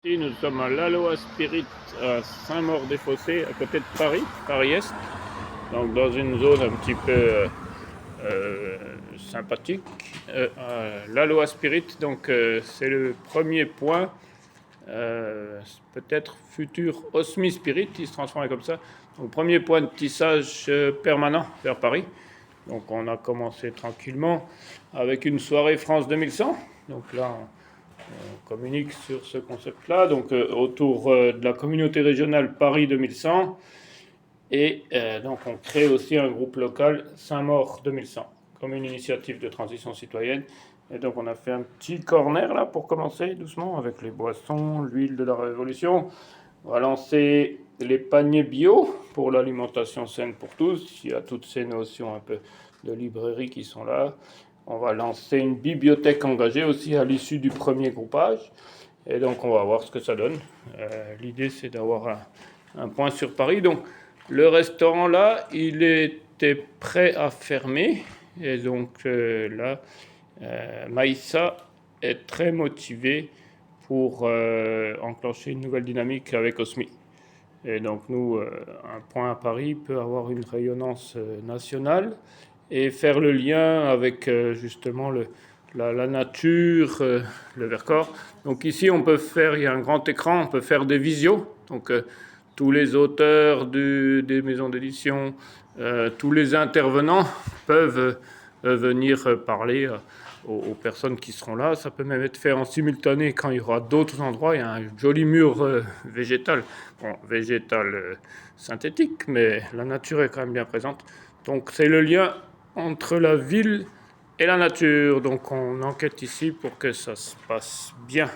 Ici, nous sommes à l'Aloha Spirit à Saint-Maur-des-Fossés, à côté de Paris, Paris-Est, donc dans une zone un petit peu sympathique. L'Aloha Spirit, donc c'est le premier point, peut-être futur Osmi Spirit, il se transforme comme ça. Donc premier point de tissage permanent vers Paris. Donc on a commencé tranquillement avec une soirée France 2100. Donc là, on communique sur ce concept-là, donc autour de la communauté régionale Paris 2100. Et donc on crée aussi un groupe local Saint-Maur 2100, comme une initiative de transition citoyenne. Et donc on a fait un petit corner là pour commencer doucement avec les boissons, l'huile de la révolution. On va lancer les paniers bio pour l'alimentation saine pour tous. Il y a toutes ces notions un peu de librairie qui sont là. On va lancer une bibliothèque engagée aussi à l'issue du premier groupage. Et donc on va voir ce que ça donne. L'idée c'est d'avoir un point sur Paris. Donc le restaurant là, il était prêt à fermer. Et donc là, Maïssa est très motivé pour enclencher une nouvelle dynamique avec Osmi. Et donc nous, un point à Paris peut avoir une rayonnance nationale et faire le lien avec justement la nature, le Vercors. Donc ici, on peut faire, il y a un grand écran, on peut faire des visios. Donc tous les auteurs des maisons d'édition, tous les intervenants peuvent venir parler aux personnes qui seront là. Ça peut même être fait en simultané quand il y aura d'autres endroits. Il y a un joli mur végétal, bon, végétal synthétique, mais la nature est quand même bien présente. Donc c'est le lien entre la ville et la nature. Donc on enquête ici pour que ça se passe bien.